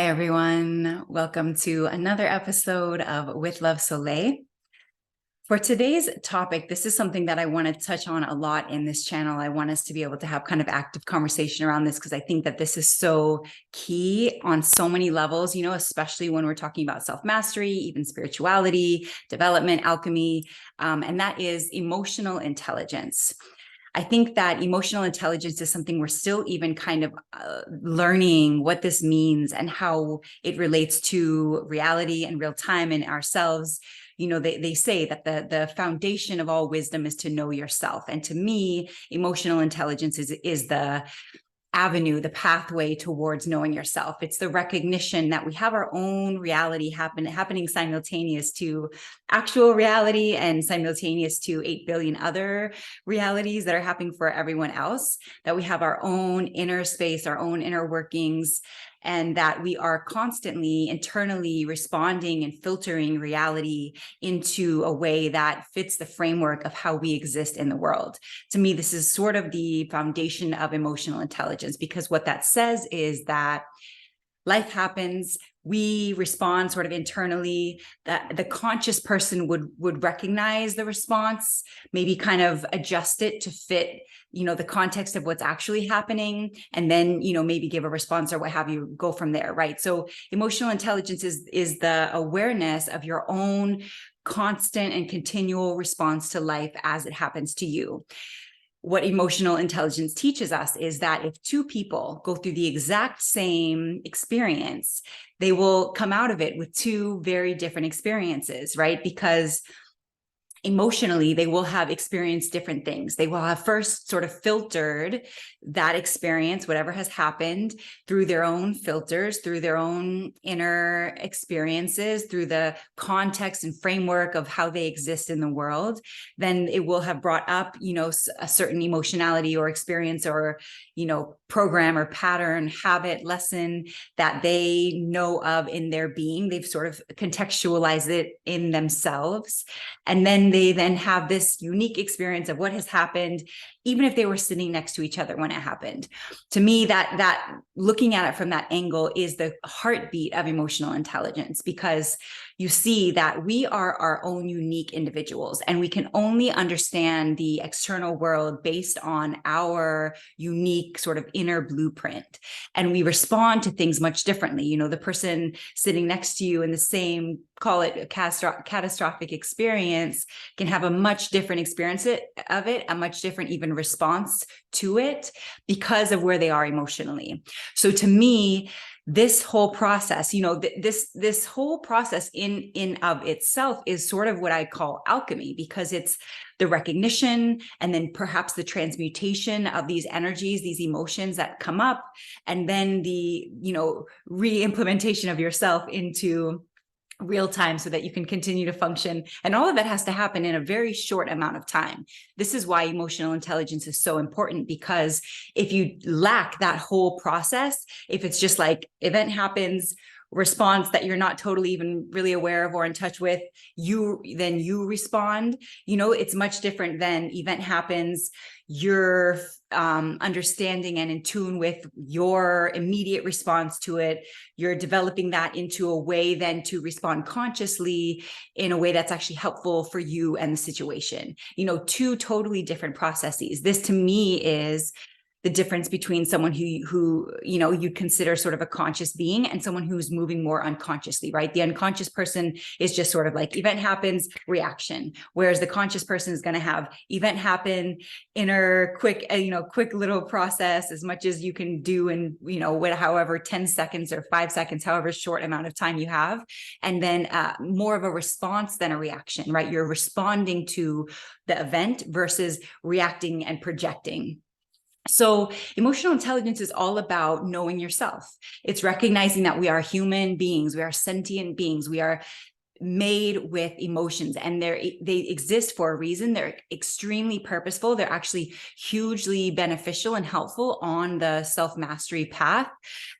Hi, everyone. Welcome to another episode of With Love Soleil. For today's topic, this is something that I want to touch on a lot in this channel. I want us to be able to have kind of active conversation around this because I think that this is so key on so many levels, especially when we're talking about self-mastery, even spirituality, development, alchemy, and that is emotional intelligence. I think that emotional intelligence is something we're still even kind of learning what this means and how it relates to reality and real time and ourselves. They say that the foundation of all wisdom is to know yourself. And to me, emotional intelligence is the avenue, the pathway towards knowing yourself. It's the recognition that we have our own reality happening simultaneous to actual reality and simultaneous to 8 billion other realities that are happening for everyone else, that we have our own inner space, our own inner workings, and that we are constantly internally responding and filtering reality into a way that fits the framework of how we exist in the world. To me, this is sort of the foundation of emotional intelligence, because what that says is that life happens, we respond sort of internally, that the conscious person would recognize the response, maybe kind of adjust it to fit, the context of what's actually happening, and then, maybe give a response or what have you, go from there, right? So emotional intelligence is the awareness of your own constant and continual response to life as it happens to you. What emotional intelligence teaches us is that if two people go through the exact same experience, they will come out of it with two very different experiences, right? Because emotionally, they will have experienced different things. They will have first sort of filtered that experience, whatever has happened, through their own filters, through their own inner experiences, through the context and framework of how they exist in the world. Then it will have brought up, a certain emotionality or experience or, program or pattern, habit, lesson that they know of in their being. They've sort of contextualized it in themselves. And then they then have this unique experience of what has happened, even if they were sitting next to each other when it happened. To me, that looking at it from that angle is the heartbeat of emotional intelligence, because you see that we are our own unique individuals, and we can only understand the external world based on our unique sort of inner blueprint. And we respond to things much differently. The person sitting next to you in the same, call it a catastrophic experience, can have a much different experience of it, a much different even response to it because of where they are emotionally. So to me, this whole process, this whole process in of itself is sort of what I call alchemy, because it's the recognition and then perhaps the transmutation of these energies, these emotions that come up, and then the, re-implementation of yourself into real time so that you can continue to function. And all of that has to happen in a very short amount of time. This is why emotional intelligence is so important, because if you lack that whole process, if it's just like event happens, response that you're not totally even really aware of or in touch with, then you respond, it's much different than event happens, you're understanding and in tune with your immediate response to it. You're developing that into a way then to respond consciously in a way that's actually helpful for you and the situation. Two totally different processes. This to me is the difference between someone who you'd consider sort of a conscious being and someone who's moving more unconsciously, right? The unconscious person is just sort of like event happens, reaction, whereas the conscious person is going to have event happen, inner quick little process, as much as you can do in however 10 seconds or 5 seconds, however short amount of time you have, and then more of a response than a reaction, right? You're responding to the event versus reacting and projecting. So emotional intelligence is all about knowing yourself. It's recognizing that we are human beings. We are sentient beings. We are made with emotions, and they exist for a reason. They're extremely purposeful. They're actually hugely beneficial and helpful on the self-mastery path.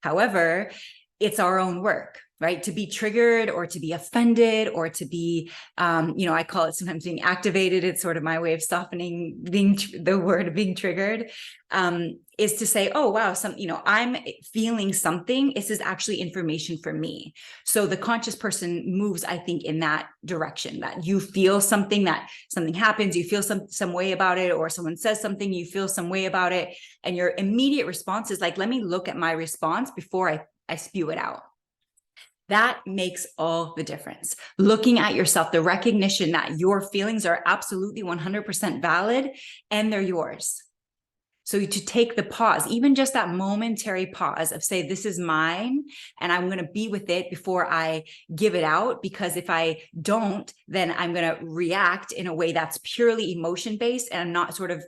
However, it's our own work, right? To be triggered or to be offended or to be, I call it sometimes being activated. It's sort of my way of softening the word of being triggered, is to say, oh, wow, I'm feeling something. This is actually information for me. So the conscious person moves, I think, in that direction, that you feel something, that something happens, you feel some way about it, or someone says something, you feel some way about it. And your immediate response is like, let me look at my response before I spew it out. That makes all the difference. Looking at yourself, the recognition that your feelings are absolutely 100% valid and they're yours. So to take the pause, even just that momentary pause of say, this is mine and I'm going to be with it before I give it out. Because if I don't, then I'm going to react in a way that's purely emotion-based and I'm not sort of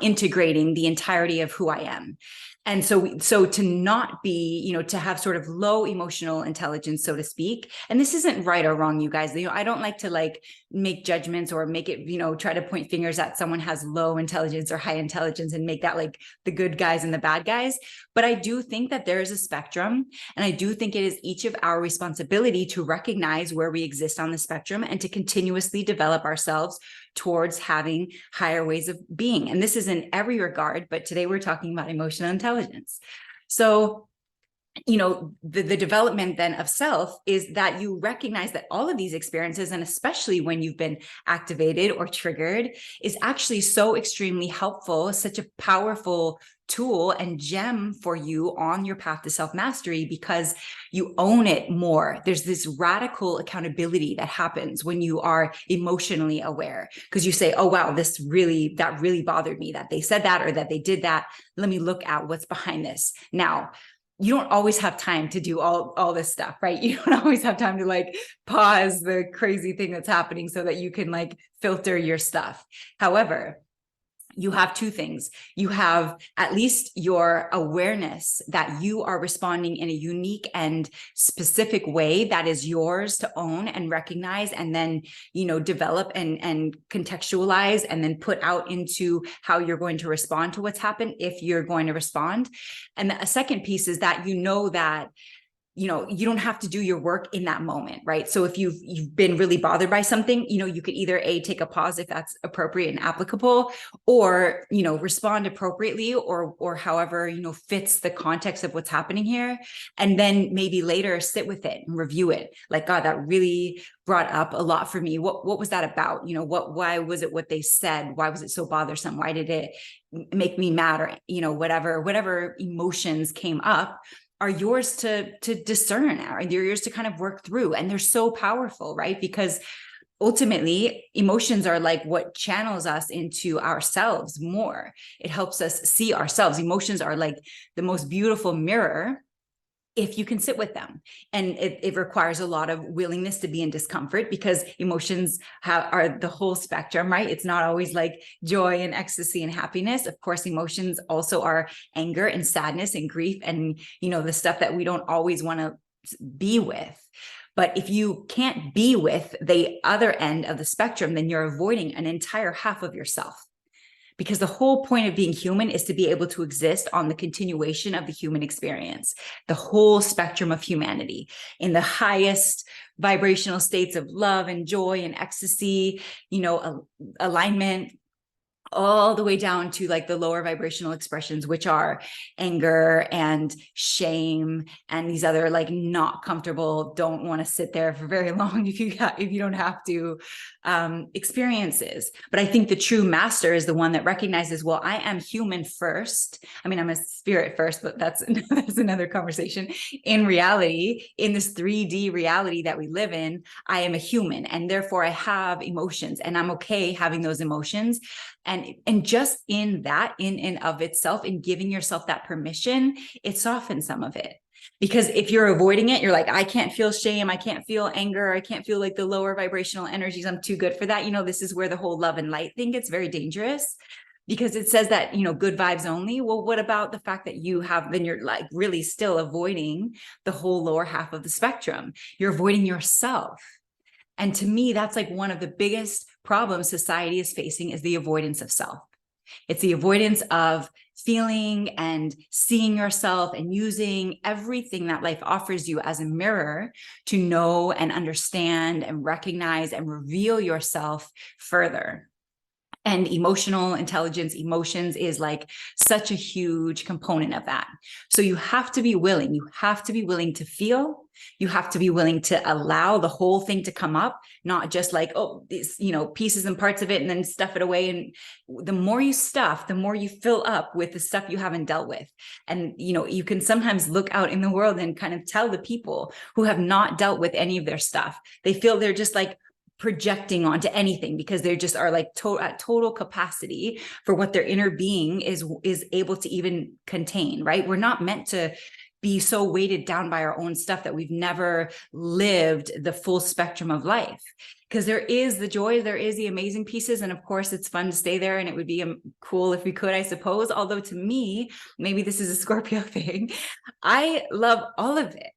integrating the entirety of who I am. And so to not be, to have sort of low emotional intelligence, so to speak, and this isn't right or wrong, you guys, I don't like to make judgments or make it, try to point fingers at someone has low intelligence or high intelligence and make that like the good guys and the bad guys. But I do think that there is a spectrum. And I do think it is each of our responsibility to recognize where we exist on the spectrum and to continuously develop ourselves towards having higher ways of being. And this is in every regard, but today we're talking about emotional intelligence. So, the development then of self is that you recognize that all of these experiences, and especially when you've been activated or triggered, is actually so extremely helpful, such a powerful tool and gem for you on your path to self-mastery, because you own it more. There's this radical accountability that happens when you are emotionally aware, because you say, oh, wow, that really bothered me that they said that or that they did that. Let me look at what's behind this. Now, you don't always have time to do all this stuff, right? You don't always have time to pause the crazy thing that's happening so that you can filter your stuff. However, you have two things. You have at least your awareness that you are responding in a unique and specific way that is yours to own and recognize, and then, develop and contextualize and then put out into how you're going to respond to what's happened if you're going to respond. And a second piece is that that you don't have to do your work in that moment, right? So if you've been really bothered by something, you could either take a pause if that's appropriate and applicable, or, respond appropriately or however, fits the context of what's happening here. And then maybe later sit with it and review it. Like, God, that really brought up a lot for me. What was that about? Why was it what they said? Why was it so bothersome? Why did it make me mad? Or, whatever emotions came up are yours to discern, or they're yours to kind of work through. And they're so powerful, right? Because ultimately emotions are like what channels us into ourselves more. It helps us see ourselves. Emotions are like the most beautiful mirror if you can sit with them. And it requires a lot of willingness to be in discomfort, because emotions are the whole spectrum, right? It's not always like joy and ecstasy and happiness. Of course, emotions also are anger and sadness and grief and, the stuff that we don't always want to be with. But if you can't be with the other end of the spectrum, then you're avoiding an entire half of yourself. Because the whole point of being human is to be able to exist on the continuation of the human experience, the whole spectrum of humanity, in the highest vibrational states of love and joy and ecstasy, alignment, all the way down to the lower vibrational expressions, which are anger and shame and these other not comfortable, don't want to sit there for very long if you don't have to, experiences. But I think the true master is the one that recognizes, well, I am human first. I mean, I'm a spirit first, but that's another conversation. In reality, in this 3D reality that we live in, I am a human, and therefore I have emotions, and I'm okay having those emotions. And just in that, in and of itself, in giving yourself that permission, it softens some of it. Because if you're avoiding it, you're like, I can't feel shame, I can't feel anger, I can't feel the lower vibrational energies, I'm too good for that. This is where the whole love and light thing gets very dangerous, because it says that, good vibes only. Well, what about the fact that then you're really still avoiding the whole lower half of the spectrum? You're avoiding yourself. And to me, that's one of the biggest problems society is facing, is the avoidance of self. It's the avoidance of feeling and seeing yourself and using everything that life offers you as a mirror to know and understand and recognize and reveal yourself further. And emotional intelligence, emotions is like such a huge component of that. So you have to be willing. You have to be willing to feel. You have to be willing to allow the whole thing to come up, not just like, oh, these, pieces and parts of it and then stuff it away. And the more you stuff, the more you fill up with the stuff you haven't dealt with. And, you can sometimes look out in the world and kind of tell the people who have not dealt with any of their stuff. They feel they're just like projecting onto anything because they just are like at total capacity for what their inner being is able to even contain, right? We're not meant to be so weighted down by our own stuff that we've never lived the full spectrum of life, because there is the joy, there is the amazing pieces. And of course it's fun to stay there, and it would be cool if we could, I suppose. Although to me, maybe this is a Scorpio thing, I love all of it.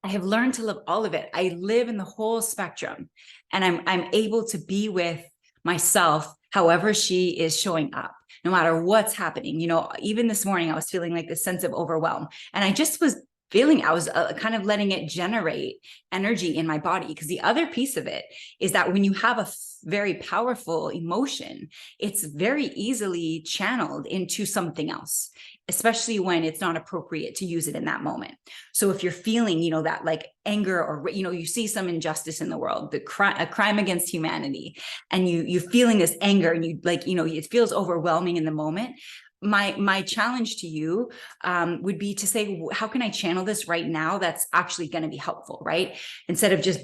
I have learned to love all of it. I live in the whole spectrum, and I'm able to be with myself however she is showing up, no matter what's happening. Even this morning, I was feeling like this sense of overwhelm, and I just was feeling, I was kind of letting it generate energy in my body. Because the other piece of it is that when you have a very powerful emotion, it's very easily channeled into something else, especially when it's not appropriate to use it in that moment. So if you're feeling, that like anger, or, you see some injustice in the world, a crime against humanity, and you feeling this anger, and you like, it feels overwhelming in the moment. My challenge to you would be to say, how can I channel this right now that's actually going to be helpful, right? Instead of just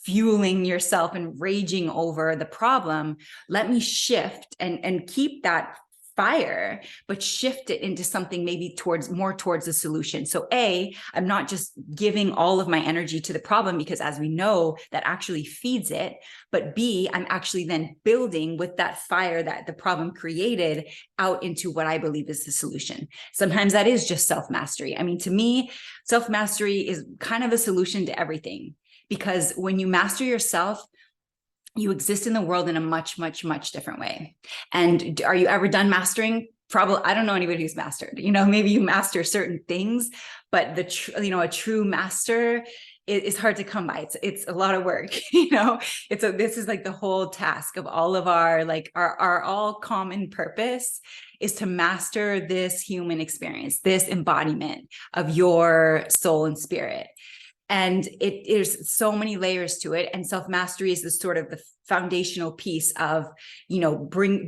fueling yourself and raging over the problem, let me shift and keep that fire, but shift it into something maybe more towards the solution. So I'm not just giving all of my energy to the problem, because as we know, that actually feeds it. But B, I'm actually then building with that fire that the problem created out into what I believe is the solution. Sometimes that is just self-mastery. I mean, to me, self-mastery is kind of a solution to everything, because when you master yourself, you exist in the world in a much, much, much different way. And are you ever done mastering? Probably. I don't know anybody who's mastered. Maybe you master certain things, but a true master is hard to come by. It's a lot of work. This is like the whole task of all of our all common purpose is to master this human experience, this embodiment of your soul and spirit. And there's so many layers to it. And self-mastery is the sort of the foundational piece of,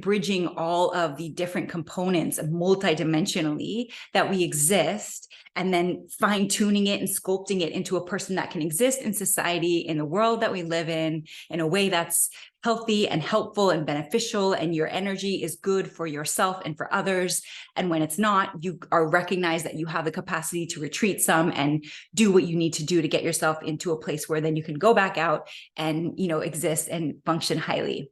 bridging all of the different components multidimensionally that we exist, and then fine tuning it and sculpting it into a person that can exist in society, in the world that we live in a way that's healthy and helpful and beneficial, and your energy is good for yourself and for others. And when it's not, you are recognized that you have the capacity to retreat some and do what you need to do to get yourself into a place where then you can go back out and, exist and function highly.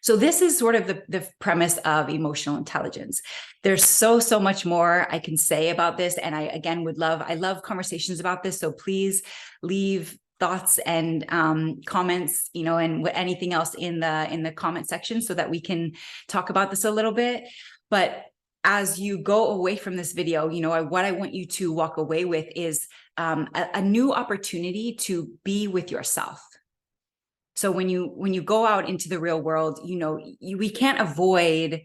So this is sort of the premise of emotional intelligence. There's so much more I can say about this. And I love conversations about this. So please leave thoughts and comments, and anything else in the comment section so that we can talk about this a little bit. But as you go away from this video, what I want you to walk away with is a new opportunity to be with yourself. So when you go out into the real world, we can't avoid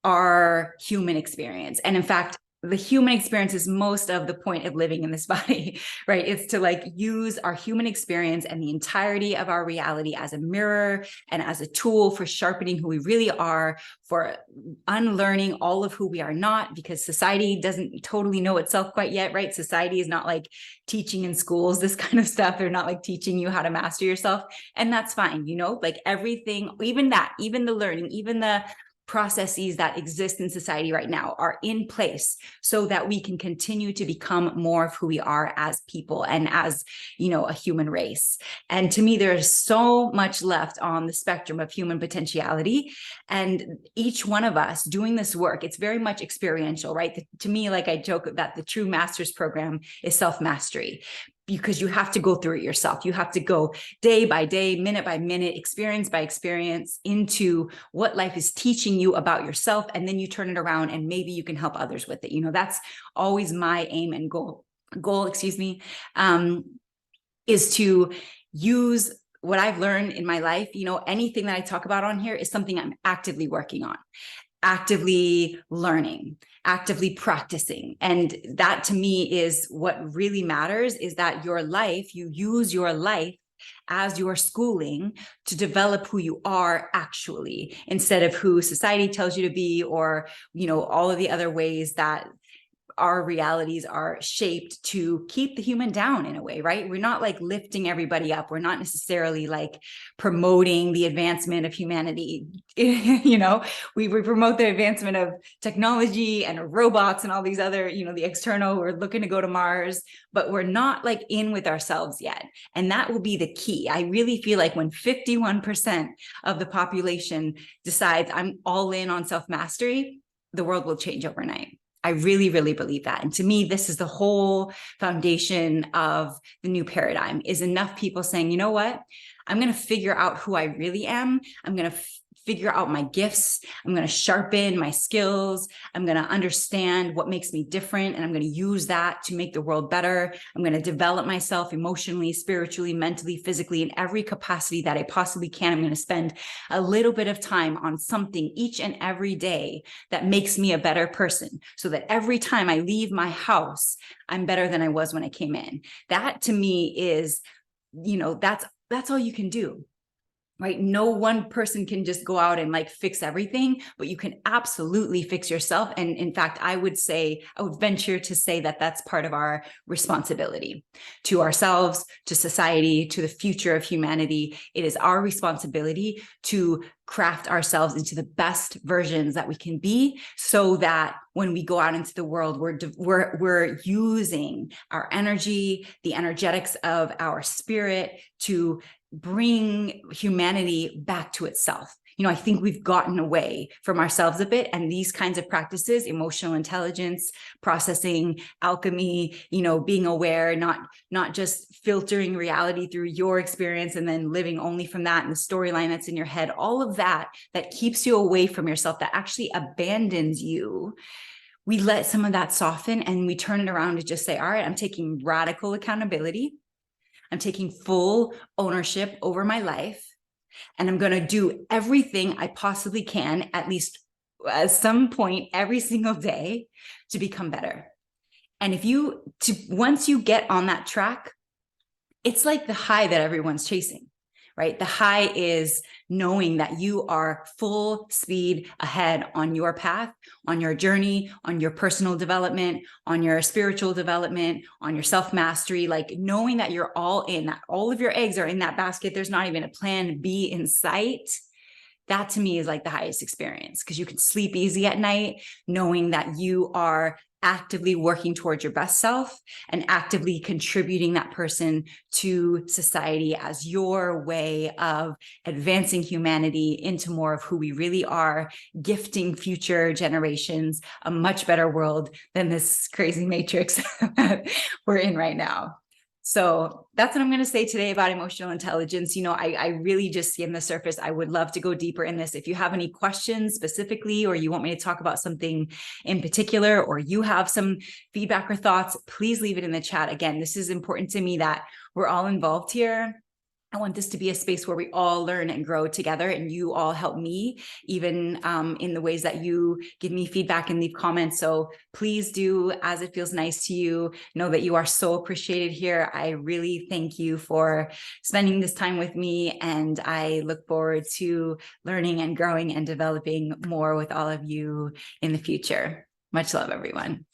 our human experience. And in fact, the human experience is most of the point of living in this body, right? It's to use our human experience and the entirety of our reality as a mirror and as a tool for sharpening who we really are, for unlearning all of who we are not, because society doesn't totally know itself quite yet, right? Society is not teaching in schools, this kind of stuff. They're not teaching you how to master yourself. And that's fine, everything, even the learning, even the processes that exist in society right now are in place so that we can continue to become more of who we are as people and as, a human race. And to me, there's so much left on the spectrum of human potentiality. And each one of us doing this work, it's very much experiential, right? To me, I joke that the true master's program is self-mastery. because you have to go through it yourself. You have to go day by day, minute by minute, experience by experience into what life is teaching you about yourself. And then you turn it around and maybe you can help others with it. You know, that's always my aim and goal, is to use what I've learned in my life. You know, anything that I talk about on here is something I'm actively working on, actively learning, actively practicing. And that to me is what really matters, is that your life, you use your life as your schooling to develop who you are actually, instead of who society tells you to be, or, you know, all of the other ways that our realities are shaped to keep the human down in a way, right? We're not like lifting everybody up. We're not necessarily like promoting the advancement of humanity. You know, we promote the advancement of technology and robots and all these other, you know, the external, we're looking to go to Mars, but we're not like in with ourselves yet. And that will be the key. I really feel like when 51% of the population decides I'm all in on self-mastery, the world will change overnight. I really, really believe that. And to me, this is the whole foundation of the new paradigm, is enough people saying, you know what, I'm going to figure out who I really am. I'm going to figure out my gifts. I'm going to sharpen my skills. I'm going to understand what makes me different. And I'm going to use that to make the world better. I'm going to develop myself emotionally, spiritually, mentally, physically, in every capacity that I possibly can. I'm going to spend a little bit of time on something each and every day that makes me a better person, so that every time I leave my house, I'm better than I was when I came in. That to me is, you know, that's all you can do. Right? No one person can just go out and like fix everything, but you can absolutely fix yourself. And in fact, I would venture to say that that's part of our responsibility to ourselves, to society, to the future of humanity. It is our responsibility to craft ourselves into the best versions that we can be, so that when we go out into the world, we're using our energy, the energetics of our spirit to bring humanity back to itself. You know, I think we've gotten away from ourselves a bit, and these kinds of practices, emotional intelligence, processing, alchemy, you know, being aware, not just filtering reality through your experience and then living only from that and the storyline that's in your head, all of that keeps you away from yourself, that actually abandons you. We let some of that soften and we turn it around to just say, all right, I'm taking radical accountability. I'm taking full ownership over my life, and I'm going to do everything I possibly can, at least at some point every single day, to become better. And once you get on that track, it's like the high that everyone's chasing, right? The high is knowing that you are full speed ahead on your path, on your journey, on your personal development, on your spiritual development, on your self-mastery, like knowing that you're all in, that all of your eggs are in that basket. There's not even a plan B in sight. That to me is like the highest experience, because you can sleep easy at night knowing that you are actively working towards your best self and actively contributing that person to society as your way of advancing humanity into more of who we really are, gifting future generations a much better world than this crazy matrix that we're in right now. So that's what I'm going to say today about emotional intelligence. You know, I really just skim the surface. I would love to go deeper in this. If you have any questions specifically, or you want me to talk about something in particular, or you have some feedback or thoughts, please leave it in the chat. Again, this is important to me that we're all involved here. I want this to be a space where we all learn and grow together, and you all help me even in the ways that you give me feedback and leave comments. So please do as it feels nice to you. Know that you are so appreciated here. I really thank you for spending this time with me, and I look forward to learning and growing and developing more with all of you in the future. Much love, everyone.